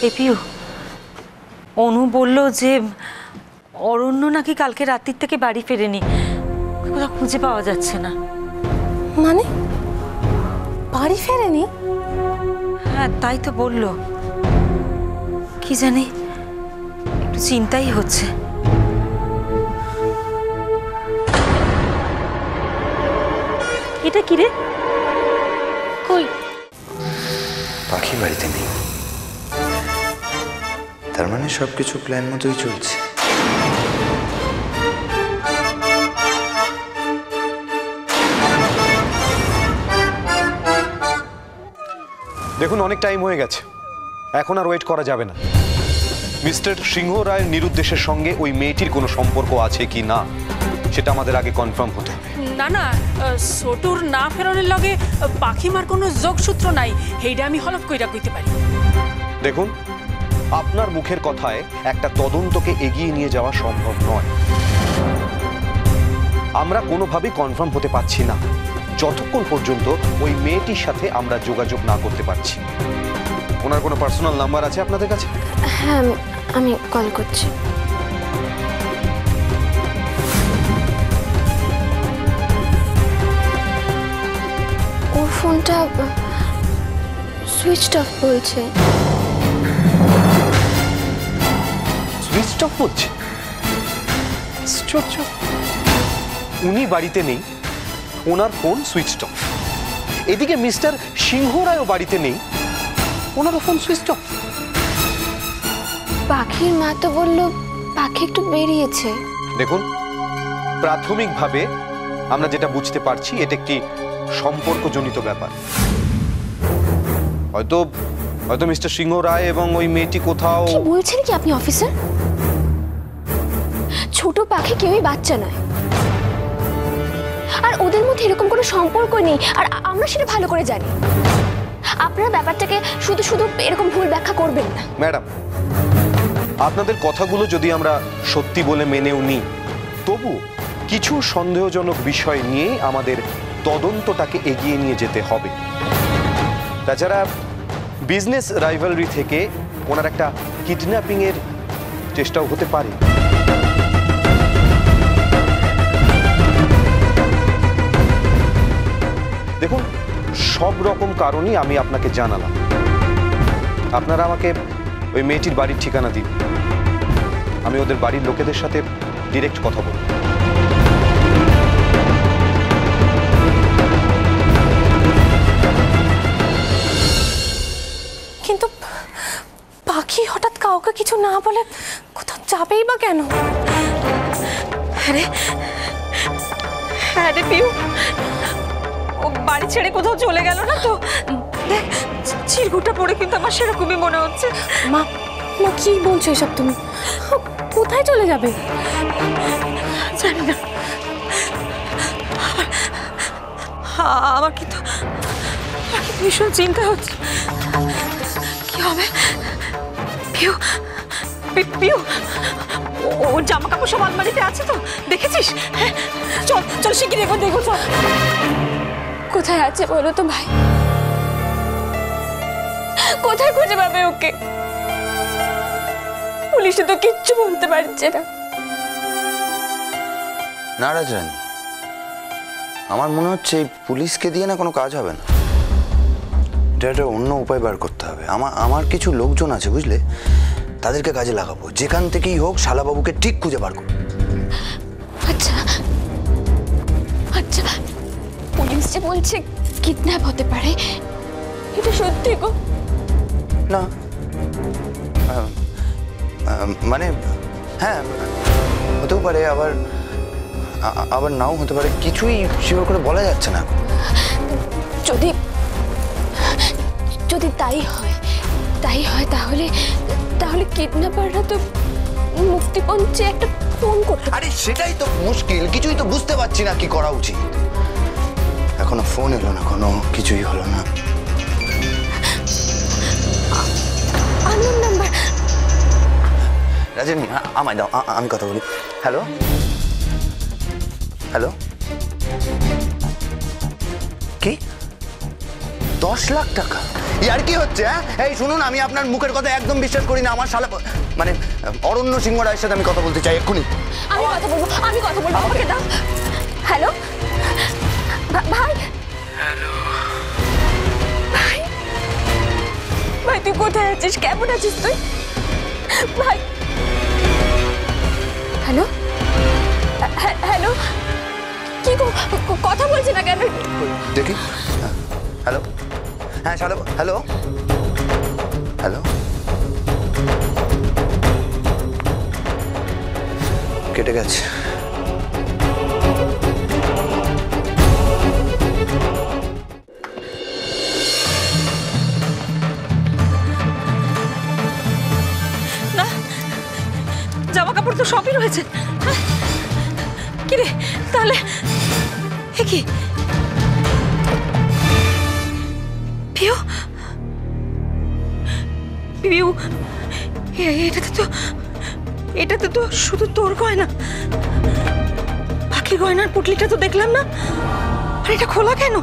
এপিউ, অনু বলল যে অরণ্য নাকি কালকে রাত্রির থেকে বাড়ি ফেরেনি, কোথাও খুঁজে পাওয়া যাচ্ছে না। মানে বাড়ি ফেরেনি? হ্যাঁ, তাই তো বলল। কি জানি, একটু চিন্তাই হচ্ছে। এটা কি রে? কই? পাখি বাড়িতে নেই, তার মানে সবকিছু প্ল্যান মতোই চলছে। দেখুন, অনেক টাইম হয়ে গেছে, এখন আর ওয়েট করা যাবে না। মিস্টার সিংহ রায়ের নিরুদ্দেশের সঙ্গে ওই মেয়েটির কোনো সম্পর্ক আছে কি না সেটা আমাদের আগে কনফার্ম হতে হবে। না না, ছোটুর না ফেরনের লগে পাখিমার কোনো যোগসূত্র নাই, হেইডা আমি হলফ কইরা কইতে পারি। দেখুন, আপনার মুখের কথায় একটা তদন্তকে এগিয়ে নিয়ে যাওয়া সম্ভব নয়। আমরা কোনোভাবেই কনফার্ম হতে পারছি না যতক্ষণ পর্যন্ত ওই মেয়েটির সাথে আমরা যোগাযোগ না করতে পারছি। ওনার কোনো পার্সোনাল নাম্বার আছে আপনাদের কাছে? হ্যাঁ, আমি কল করছি। ওর ফোনটা সুইচড অফ বলছে। সুইচ অফ বলছে? উনি বাড়িতে নেই, ওনার ফোন সুইচ অফ। এদিকে মিস্টার সিংহ রায়ও বাড়িতে নেই, ওনারও ফোন সুইচ অফ। পাখির মা তো বলল পাখি একটু বেরিয়েছে। দেখুন, প্রাথমিকভাবে আমরা যেটা বুঝতে পারছি এটা একটি সম্পর্কজনিত ব্যাপার। হয়তো হয়তো মিস্টার সিংহ রায় এবং ওই মেয়েটি কোথাও। কি বলছেন কি আপনি অফিসার? ছোট পাখি কেউই বাচ্চা নয়, আর ওদের মধ্যে এরকম কোনো সম্পর্ক নেই, আর আমরা সেটা ভালো করে জানি। আপনারা ব্যাপারটাকে শুধু শুধু এরকম ভুল ব্যাখ্যা করবেন না। ম্যাডাম, আপনাদের কথাগুলো যদি আমরা সত্যি বলে মেনেও নিই, তবু কিছু সন্দেহজনক বিষয় নিয়ে আমাদের তদন্তটাকে এগিয়ে নিয়ে যেতে হবে। তাছাড়া বিজনেস রাইভালরি থেকে ওনার একটা কিডন্যাপিং এর চেষ্টাও হতে পারে। দেখুন, সব রকম কারণই আমি আপনাকে জানালাম। আপনারা আমাকে ওই মেয়েটির বাড়ির ঠিকানা দিন, আমি ওদের বাড়ির লোকেদের সাথে ডিরেক্ট কথা বলব। কিন্তু পাখি হঠাৎ কাউকে কিছু না বলে কোথাও যাবেই বা কেন? হ্যাঁ রে পিউ, ও বাড়ি ছেড়ে কোথাও চলে গেল না তো? দেখ, চিরকুটা পড়ে কিন্তু আমার সেরকমই মনে হচ্ছে। মা, মা কি বলছো এসব তুমি? কোথায় চলে যাবে? জানি না, আমার কিন্তু ভীষণ চিন্তা হচ্ছে। কি হবে? পিউ, পিউ, ওর জামা কাপড় সব আলমারিতে আছে তো, দেখেছিস? হ্যাঁ, চল চল শিগগিরি একবার দেখো, চল। কোথায় আছে বলো তো ভাই? কোথায় খুঁজে পাবে ওকে? পুলিশে তো কিচ্ছু বলতে পারছে না। না রাজরানী, আমার মনে হচ্ছে এই পুলিশকে দিয়ে না কোনো কাজ হবে না। এটা একটা অন্য উপায় বার করতে হবে। আমার কিছু লোকজন আছে বুঝলে, তাদেরকে কাজে লাগাবো। যেখান থেকেই হোক শালাবাবুকে ঠিক খুঁজে বার করবো। আচ্ছা আচ্ছা, পুলিশ যে বলছে কিডন্যাপ হতে পারে, এটা সত্যি গো? না, মানে হ্যাঁ হতেও পারে, আবার নাও হতে পারে। কিছুই শিওর করে বলা যাচ্ছে না। যদি যদি তাই হয় তাহলে কিডন্যাপাররা তো মুক্তিপঞ্চে একটা ফোন করতে। আরে সেটাই তো মুশকিল, কিছুই তো বুঝতে পারছি না কি করা উচিত। এখনো ফোন এলো না, কোনো কিছুই হলো না। Unknown number. রাজনী, আমায় দাও, আমি কথা বলি। হ্যালো হ্যালো, কি 10 লাখ টাকা? ইয়ার কি হচ্ছে? হ্যাঁ, এই শুনুন, আমি আপনার মুখের কথা একদম বিশ্বাস করি না। আমার শালা মানে অরণ্য সিংহ রায়ের সাথে আমি কথা বলতে চাই এক্ষুনি। আমি কথা বলবো, আমাকে দাও। হ্যালো ভাই, ভাই ভাই তুই কোথায় আছিস? কেমন আছিস তুই ভাই? হ্যালো হ্যালো, কি কথা বলছি না কেন? দেখি। হ্যালো, হ্যাঁ শালা, হ্যালো হ্যালো, কেটে গেছে। না, জামা কাপড় তো সবই রয়েছে। কি রে তাহলে? কি পিউ, পিউ, এটাতে তো শুধু তোর গয়না, বাকি গয়নার পুটলিটা তো দেখলাম না। আর এটা খোলা কেন?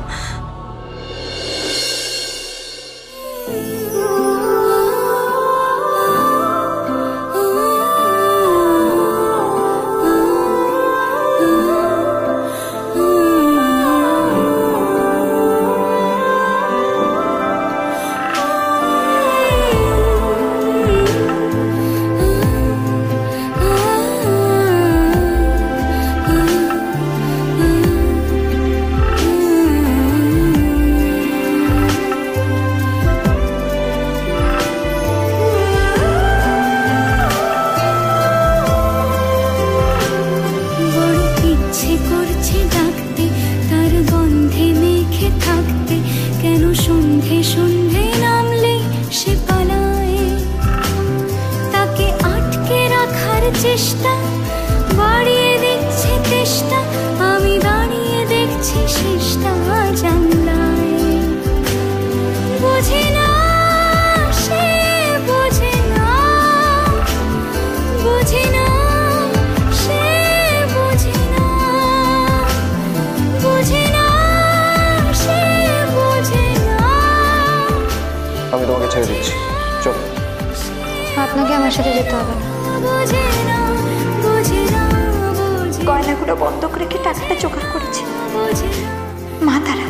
চেষ্টা বাড়িয়ে দিচ্ছে চেষ্টা, আমি দাঁড়িয়ে দেখছি শেষটা জানলায়। বোঝে না সে, বোঝে না, বোঝে না সে, বোঝে না, বোঝে না সে, বোঝে না। আমি তোমাকে ছেড়ে দিচ্ছি, চলো। আপনাকে আমার সাথে যেতে হবে না। গয়নাগুলো বন্ধক রেখে টাকাটা জোগাড় করেছি। মা তারা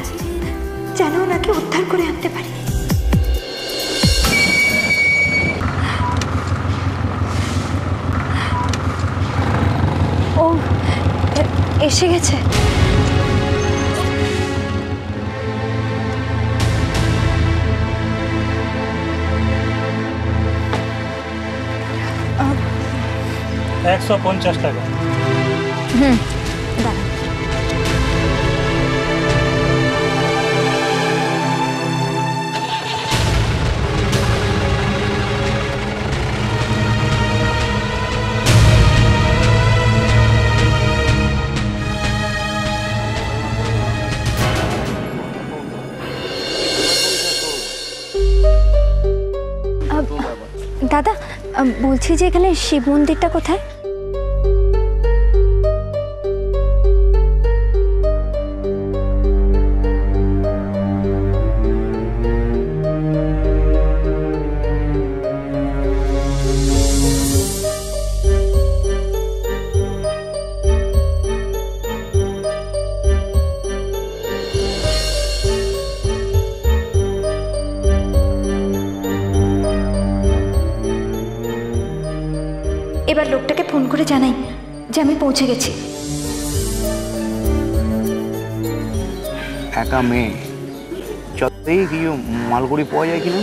যেন ওনাকে উদ্ধার করে আনতে পারি। ও এসে গেছে। $150 টাকা। দাঁড়ান। দাদা বলছি যে এখানে শিব মন্দিরটা কোথায়? এবার লোকটাকে ফোন করে জানাই যে আমি পৌঁছে গেছি। একা মেয়ে, যতই কিছু মালগুড়ি পাওয়া যায় কিনা।